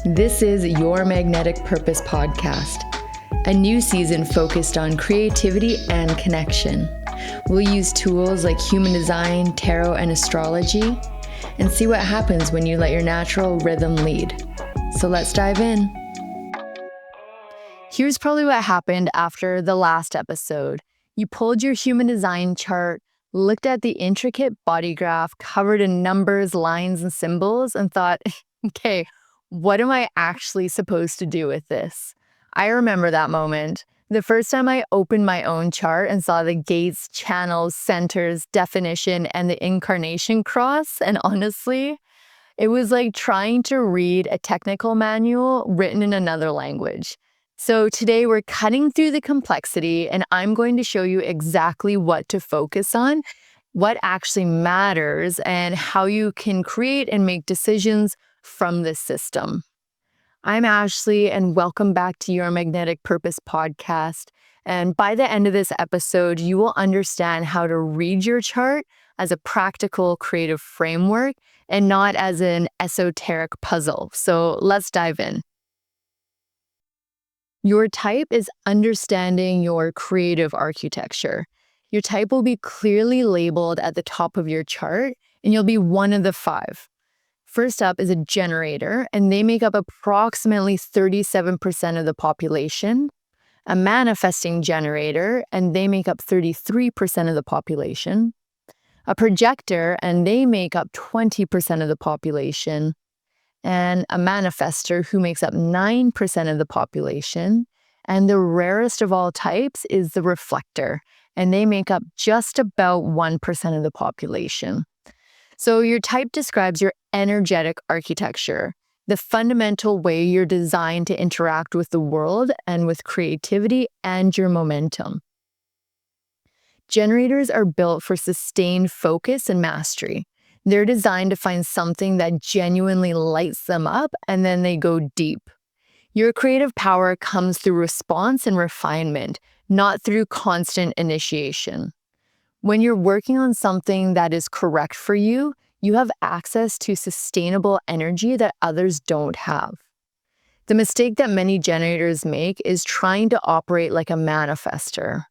This is Your Magnetic Purpose podcast, a new season focused on creativity and connection. We'll use tools like human design, tarot, and astrology, and see what happens when you let your natural rhythm lead. So let's dive in. Here's probably what happened after the last episode. You pulled your human design chart, looked at the intricate body graph covered in numbers, lines, and symbols, and thought, okay, what am I actually supposed to do with this? I remember that moment. The first time I opened my own chart and saw the gates, channels, centers, definition, and the incarnation cross, and honestly, it was like trying to read a technical manual written in another language. So today we're cutting through the complexity, and I'm going to show you exactly what to focus on, what actually matters, and how you can create and make decisions from this system. I'm Ashley, and welcome back to Your Magnetic Purpose podcast. And by the end of this episode, you will understand how to read your chart as a practical, creative framework and not as an esoteric puzzle. So let's dive in. Your type is understanding your creative architecture. Your type will be clearly labeled at the top of your chart, and you'll be one of the 5. First up is a generator, and they make up approximately 37% of the population. A manifesting generator, and they make up 33% of the population. A projector, and they make up 20% of the population. And a manifestor, who makes up 9% of the population. And the rarest of all types is the reflector, and they make up just about 1% of the population. So your type describes your energetic architecture, the fundamental way you're designed to interact with the world and with creativity and your momentum. Generators are built for sustained focus and mastery. They're designed to find something that genuinely lights them up, and then they go deep. Your creative power comes through response and refinement, not through constant initiation. When you're working on something that is correct for you, you have access to sustainable energy that others don't have. The mistake that many generators make is trying to operate like a manifestor.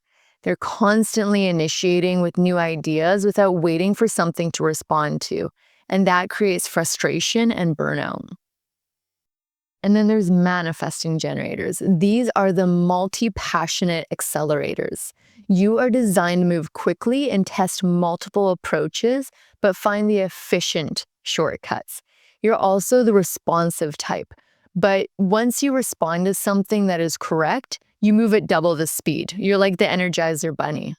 They're constantly initiating with new ideas without waiting for something to respond to, and that creates frustration and burnout. And then there's manifesting generators. These are the multi-passionate accelerators. You are designed to move quickly and test multiple approaches, but find the efficient shortcuts. You're also the responsive type. But once you respond to something that is correct, you move at double the speed. You're like the Energizer Bunny.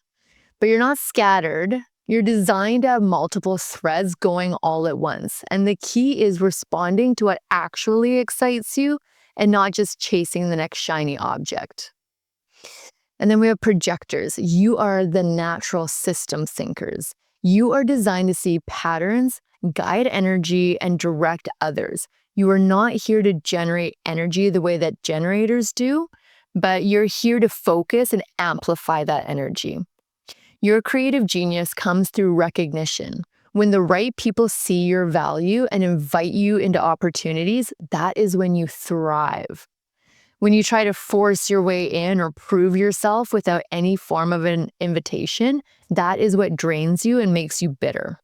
But you're not scattered. You're designed to have multiple threads going all at once. And the key is responding to what actually excites you and not just chasing the next shiny object. And then we have projectors. You are the natural system thinkers. You are designed to see patterns, guide energy, and direct others. You are not here to generate energy the way that generators do, but you're here to focus and amplify that energy. Your creative genius comes through recognition. When the right people see your value and invite you into opportunities, that is when you thrive. When you try to force your way in or prove yourself without any form of an invitation, that is what drains you and makes you bitter.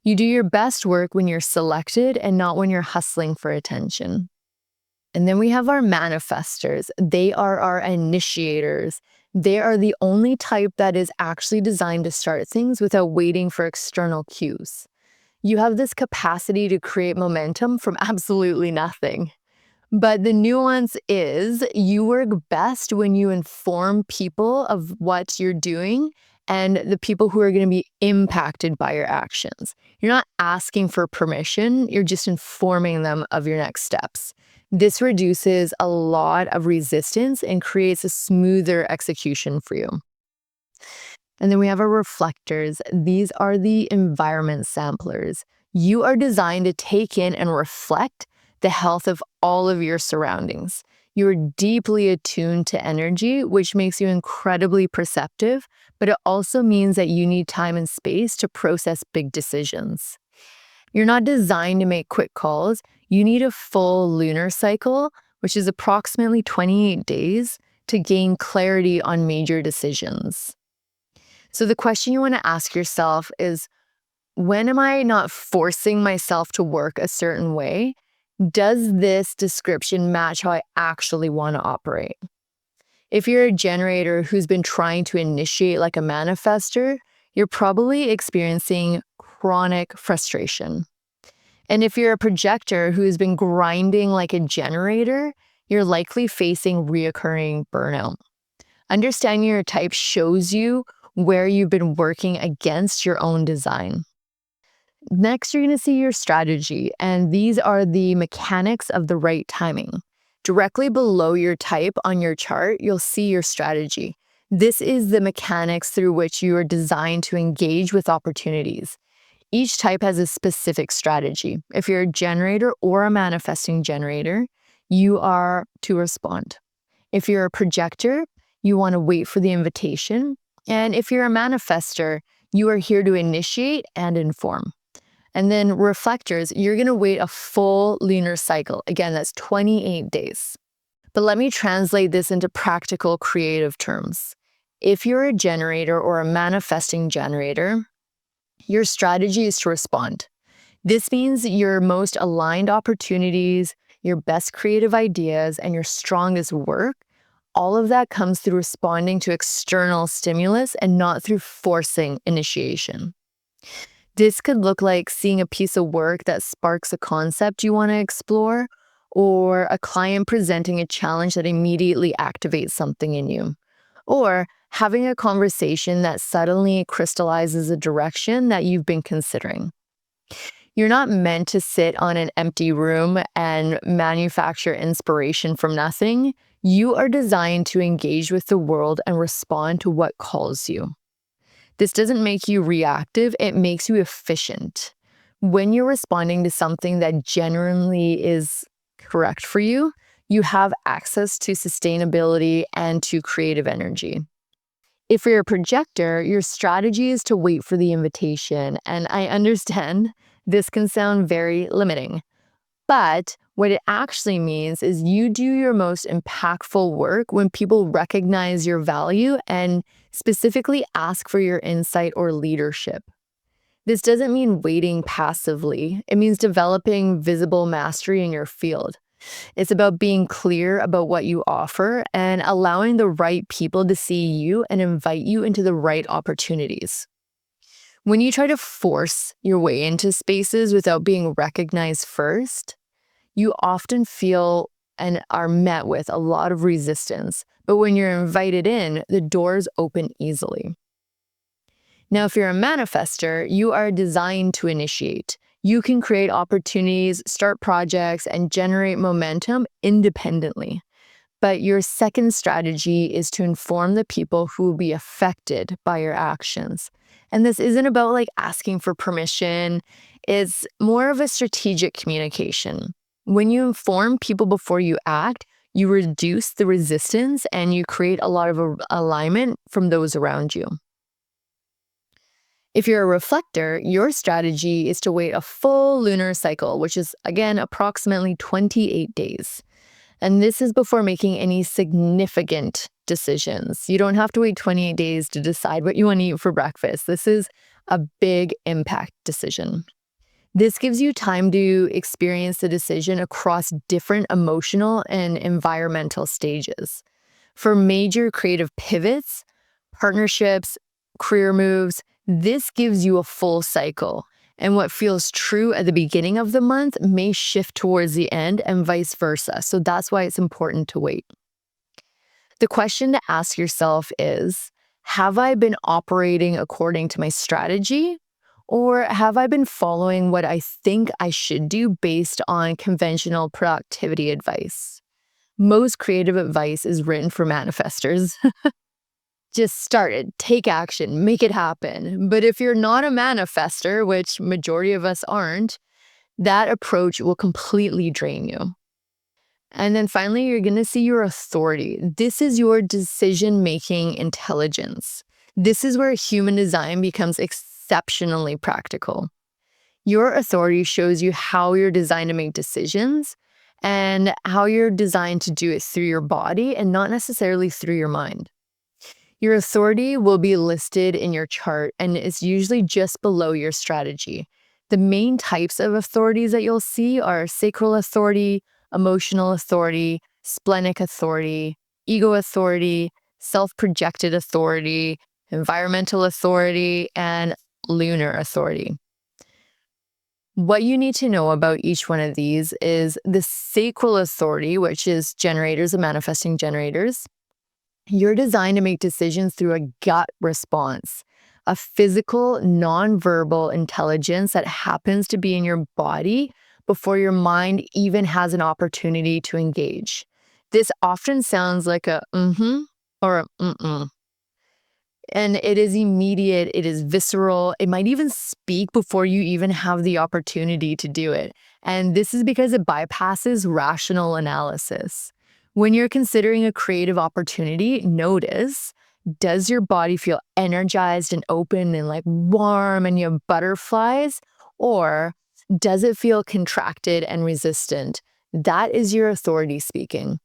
You do your best work when you're selected and not when you're hustling for attention. And then we have our manifestors. They are our initiators. They are the only type that is actually designed to start things without waiting for external cues. You have this capacity to create momentum from absolutely nothing. But the nuance is you work best when you inform people of what you're doing and the people who are going to be impacted by your actions. You're not asking for permission, you're just informing them of your next steps. This reduces a lot of resistance and creates a smoother execution for you. And then we have our reflectors. These are the environment samplers. You are designed to take in and reflect the health of all of your surroundings. You're deeply attuned to energy, which makes you incredibly perceptive, but it also means that you need time and space to process big decisions. You're not designed to make quick calls. You need a full lunar cycle, which is approximately 28 days, to gain clarity on major decisions. So the question you want to ask yourself is, when am I not forcing myself to work a certain way? Does this description match how I actually want to operate? If you're a generator who's been trying to initiate like a manifestor, you're probably experiencing chronic frustration. And if you're a projector who's been grinding like a generator, you're likely facing reoccurring burnout. Understanding your type shows you where you've been working against your own design. Next, you're going to see your strategy, and these are the mechanics of the right timing. Directly below your type on your chart, you'll see your strategy. This is the mechanics through which you are designed to engage with opportunities. Each type has a specific strategy. If you're a generator or a manifesting generator, you are to respond. If you're a projector, you want to wait for the invitation. And if you're a manifestor, you are here to initiate and inform. And then reflectors, you're going to wait a full lunar cycle. Again, that's 28 days. But let me translate this into practical, creative terms. If you're a generator or a manifesting generator, your strategy is to respond. This means your most aligned opportunities, your best creative ideas, and your strongest work, all of that comes through responding to external stimulus and not through forcing initiation. This could look like seeing a piece of work that sparks a concept you want to explore, or a client presenting a challenge that immediately activates something in you, or having a conversation that suddenly crystallizes a direction that you've been considering. You're not meant to sit on an empty room and manufacture inspiration from nothing. You are designed to engage with the world and respond to what calls you. This doesn't make you reactive, it makes you efficient. When you're responding to something that genuinely is correct for you, you have access to sustainability and to creative energy. If you're a projector, your strategy is to wait for the invitation. And I understand this can sound very limiting. But what it actually means is you do your most impactful work when people recognize your value and specifically ask for your insight or leadership. This doesn't mean waiting passively. It means developing visible mastery in your field. It's about being clear about what you offer and allowing the right people to see you and invite you into the right opportunities. When you try to force your way into spaces without being recognized first, you often feel and are met with a lot of resistance. But when you're invited in, the doors open easily. Now, if you're a manifestor, you are designed to initiate. You can create opportunities, start projects, and generate momentum independently. But your second strategy is to inform the people who will be affected by your actions. And this isn't about like asking for permission. It's more of a strategic communication. When you inform people before you act, you reduce the resistance and you create a lot of alignment from those around you. If you're a reflector, your strategy is to wait a full lunar cycle, which is, again, approximately 28 days. And this is before making any significant decisions. You don't have to wait 28 days to decide what you want to eat for breakfast. This is a big impact decision. This gives you time to experience the decision across different emotional and environmental stages. For major creative pivots, partnerships, career moves, this gives you a full cycle. And what feels true at the beginning of the month may shift towards the end and vice versa. So that's why it's important to wait. The question to ask yourself is, have I been operating according to my strategy? Or have I been following what I think I should do based on conventional productivity advice? Most creative advice is written for manifestors. Just start it, take action, make it happen. But if you're not a manifestor, which majority of us aren't, that approach will completely drain you. And then finally, you're going to see your authority. This is your decision-making intelligence. This is where human design becomes exceptionally practical. Your authority shows you how you're designed to make decisions and how you're designed to do it through your body and not necessarily through your mind. Your authority will be listed in your chart and is usually just below your strategy. The main types of authorities that you'll see are sacral authority, emotional authority, splenic authority, ego authority, self-projected authority, environmental authority, and lunar authority. What you need to know about each one of these is the sacral authority, which is generators and manifesting generators. You're designed to make decisions through a gut response, a physical, nonverbal intelligence that happens to be in your body before your mind even has an opportunity to engage. This often sounds like a mm-hmm or a mm-mm. And it is immediate, it is visceral, it might even speak before you even have the opportunity to do it. And this is because it bypasses rational analysis. When you're considering a creative opportunity, notice, does your body feel energized and open and like warm and you have butterflies? Or does it feel contracted and resistant? That is your authority speaking.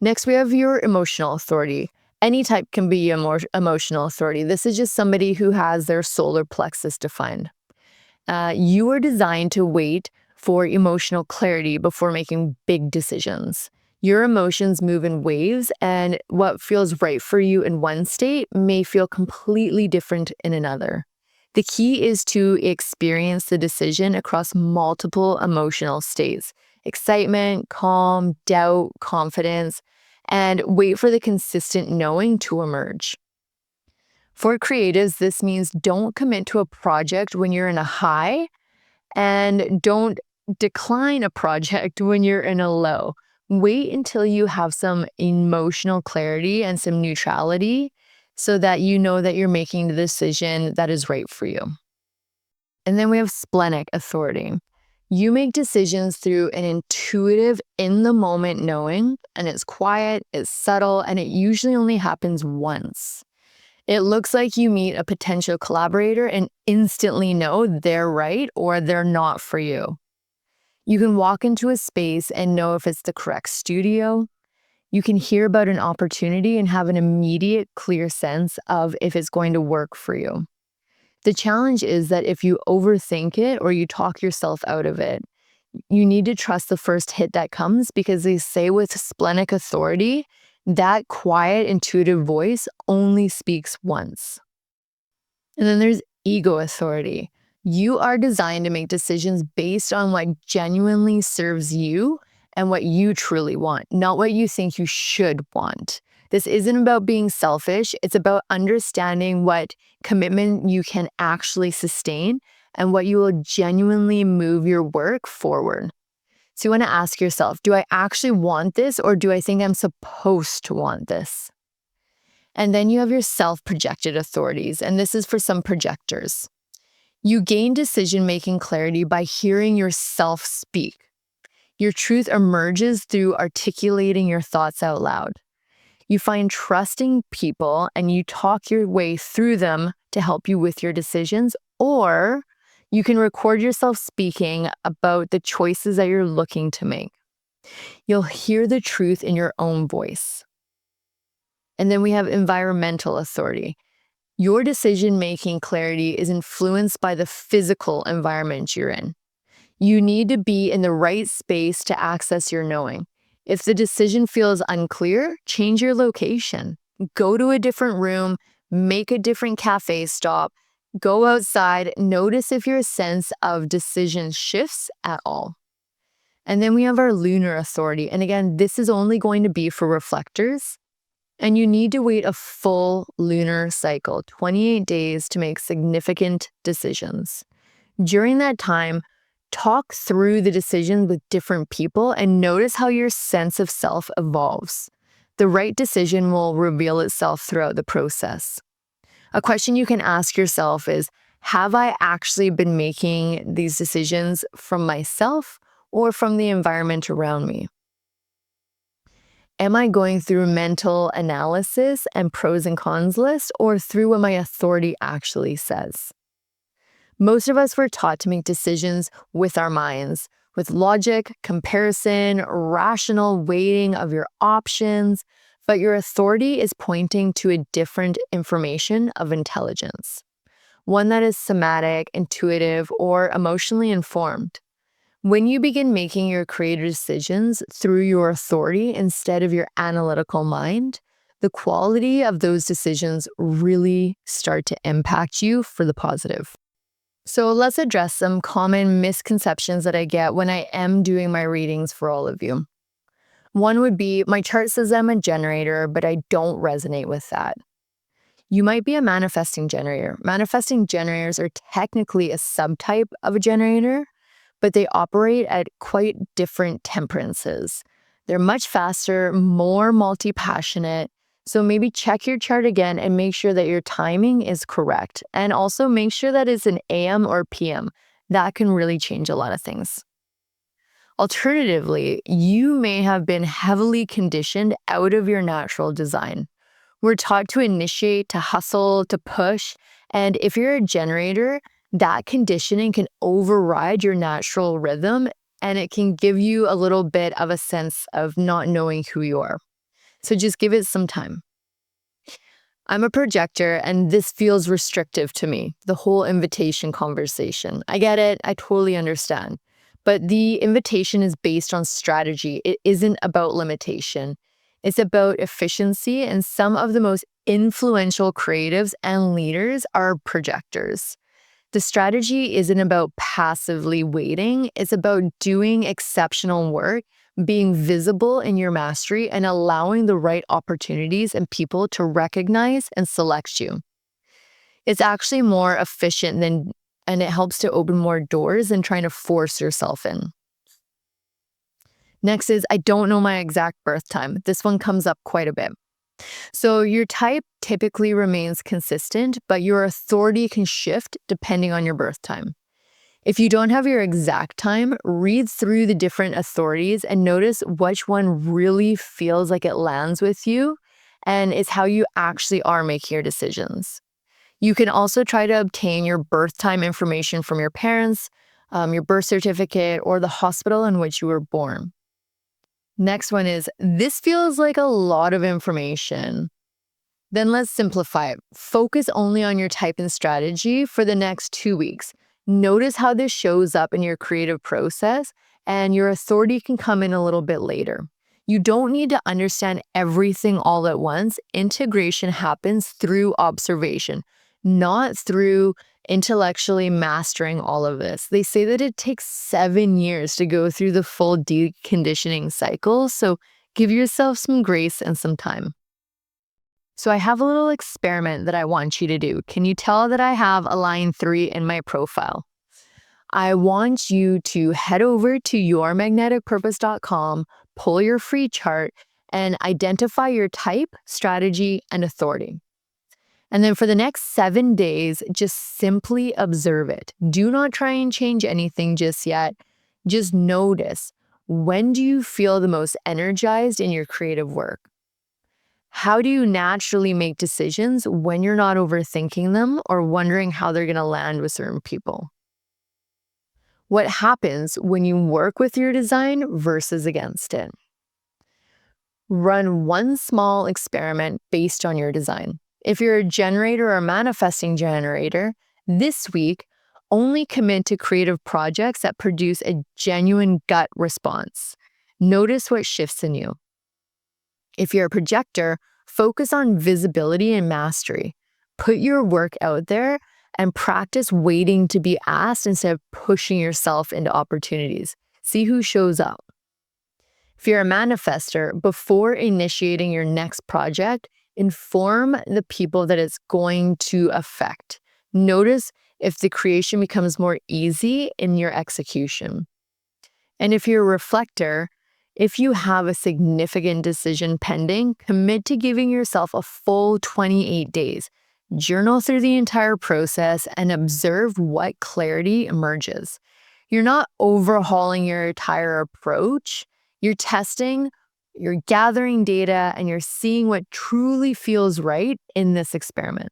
Next, we have your emotional authority. Any type can be emotional authority. This is just somebody who has their solar plexus defined. You are designed to wait for emotional clarity before making big decisions. Your emotions move in waves, and what feels right for you in one state may feel completely different in another. The key is to experience the decision across multiple emotional states: excitement, calm, doubt, confidence, and wait for the consistent knowing to emerge. For creatives, this means don't commit to a project when you're in a high and don't decline a project when you're in a low. Wait until you have some emotional clarity and some neutrality so that you know that you're making the decision that is right for you. And then we have splenic authority. You make decisions through an intuitive, in the moment knowing, and it's quiet, it's subtle, and it usually only happens once. It looks like you meet a potential collaborator and instantly know they're right or they're not for you. You can walk into a space and know if it's the correct studio. You can hear about an opportunity and have an immediate, clear sense of if it's going to work for you. The challenge is that if you overthink it or you talk yourself out of it, you need to trust the first hit that comes, because they say with splenic authority, that quiet, intuitive voice only speaks once. And then there's ego authority. You are designed to make decisions based on what genuinely serves you and what you truly want, not what you think you should want. This isn't about being selfish. It's about understanding what commitment you can actually sustain and what you will genuinely move your work forward. So you want to ask yourself, do I actually want this, or do I think I'm supposed to want this? And then you have your self-projected authorities, and this is for some projectors. You gain decision-making clarity by hearing yourself speak. Your truth emerges through articulating your thoughts out loud. You find trusting people and you talk your way through them to help you with your decisions, or you can record yourself speaking about the choices that you're looking to make. You'll hear the truth in your own voice. And then we have environmental authority. Your decision-making clarity is influenced by the physical environment you're in. You need to be in the right space to access your knowing. If the decision feels unclear, change your location. Go to a different room, make a different cafe stop, go outside, notice if your sense of decision shifts at all. And then we have our lunar authority. And again, this is only going to be for reflectors. And you need to wait a full lunar cycle, 28 days, to make significant decisions. During that time, talk through the decision with different people and notice how your sense of self evolves. The right decision will reveal itself throughout the process. A question you can ask yourself is, have I actually been making these decisions from myself or from the environment around me? Am I going through mental analysis and pros and cons list, or through what my authority actually says? Most of us were taught to make decisions with our minds, with logic, comparison, rational weighting of your options, but your authority is pointing to a different information of intelligence, one that is somatic, intuitive, or emotionally informed. When you begin making your creative decisions through your authority instead of your analytical mind, the quality of those decisions really start to impact you for the positive. So let's address some common misconceptions that I get when I am doing my readings for all of you. One would be, my chart says I'm a generator, but I don't resonate with that. You might be a manifesting generator. Manifesting generators are technically a subtype of a generator, but they operate at quite different temperances. They're much faster, more multi-passionate. So maybe check your chart again and make sure that your timing is correct. And also make sure that it's an AM or PM. That can really change a lot of things. Alternatively, you may have been heavily conditioned out of your natural design. We're taught to initiate, to hustle, to push. And if you're a generator, that conditioning can override your natural rhythm and it can give you a little bit of a sense of not knowing who you are. So just give it some time. I'm a projector and this feels restrictive to me, the whole invitation conversation. I get it. I totally understand. But the invitation is based on strategy. It isn't about limitation. It's about efficiency, and some of the most influential creatives and leaders are projectors. The strategy isn't about passively waiting. It's about doing exceptional work, being visible in your mastery, and allowing the right opportunities and people to recognize and select you. It's actually more efficient and it helps to open more doors than trying to force yourself in. Next is, I don't know my exact birth time. This one comes up quite a bit. So your type typically remains consistent, but your authority can shift depending on your birth time. If you don't have your exact time, read through the different authorities and notice which one really feels like it lands with you and is how you actually are making your decisions. You can also try to obtain your birth time information from your parents, your birth certificate, or the hospital in which you were born. Next one is, this feels like a lot of information. Then let's simplify it. Focus only on your type and strategy for the next 2 weeks. Notice how this shows up in your creative process, and your authority can come in a little bit later. You don't need to understand everything all at once. Integration happens through observation, not through intellectually mastering all of this. They say that it takes 7 years to go through the full deconditioning cycle, so give yourself some grace and some time. So I have a little experiment that I want you to do. Can you tell that I have a line 3 in my profile? I want you to head over to yourmagneticpurpose.com, pull your free chart, and identify your type, strategy, and authority. And then for the next 7 days, just simply observe it. Do not try and change anything just yet. Just notice, when do you feel the most energized in your creative work? How do you naturally make decisions when you're not overthinking them or wondering how they're going to land with certain people? What happens when you work with your design versus against it? Run one small experiment based on your design. If you're a generator or manifesting generator, this week, only commit to creative projects that produce a genuine gut response. Notice what shifts in you. If you're a projector, focus on visibility and mastery. Put your work out there and practice waiting to be asked instead of pushing yourself into opportunities. See who shows up. If you're a manifester, before initiating your next project, inform the people that it's going to affect. Notice if the creation becomes more easy in your execution. And if you're a reflector, if you have a significant decision pending, commit to giving yourself a full 28 days. Journal through the entire process and observe what clarity emerges. You're not overhauling your entire approach. You're testing, you're gathering data, and you're seeing what truly feels right in this experiment.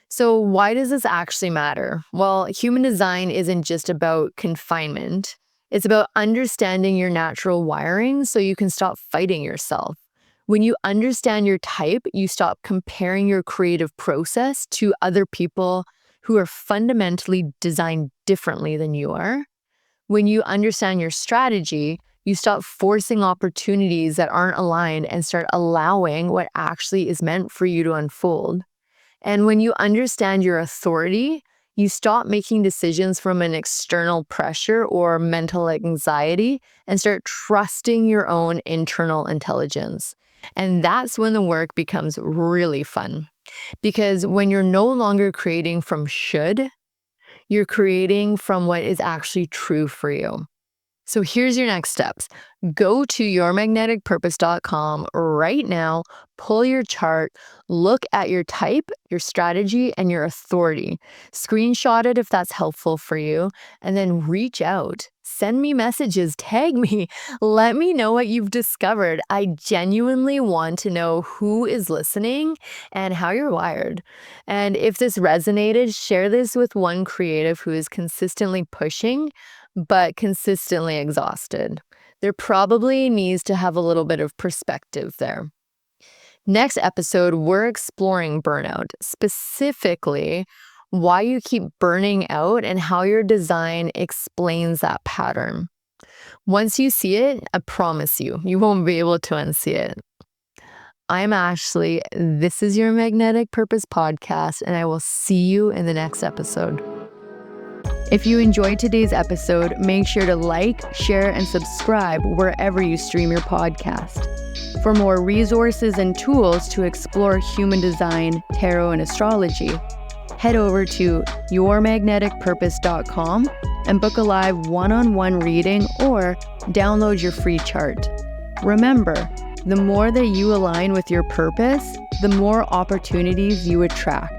So why does this actually matter? Well, human design isn't just about confinement. It's about understanding your natural wiring so you can stop fighting yourself. When you understand your type, you stop comparing your creative process to other people who are fundamentally designed differently than you are. When you understand your strategy, you stop forcing opportunities that aren't aligned and start allowing what actually is meant for you to unfold. And when you understand your authority, you stop making decisions from an external pressure or mental anxiety and start trusting your own internal intelligence. And that's when the work becomes really fun. Because when you're no longer creating from should, you're creating from what is actually true for you. So here's your next steps. Go to yourmagneticpurpose.com right now, pull your chart, look at your type, your strategy, and your authority. Screenshot it if that's helpful for you, and then reach out. Send me messages, tag me, let me know what you've discovered. I genuinely want to know who is listening and how you're wired. And if this resonated, share this with one creative who is consistently pushing but consistently exhausted. There probably needs to have a little bit of perspective there. Next episode, we're exploring burnout, specifically why you keep burning out and how your design explains that pattern. Once you see it, I promise you, you won't be able to unsee it. I'm Ashley. This is your Magnetic Purpose podcast, and I will see you in the next episode. If you enjoyed today's episode, make sure to like, share, and subscribe wherever you stream your podcast. For more resources and tools to explore human design, tarot, and astrology, head over to yourmagneticpurpose.com and book a live one-on-one reading or download your free chart. Remember, the more that you align with your purpose, the more opportunities you attract.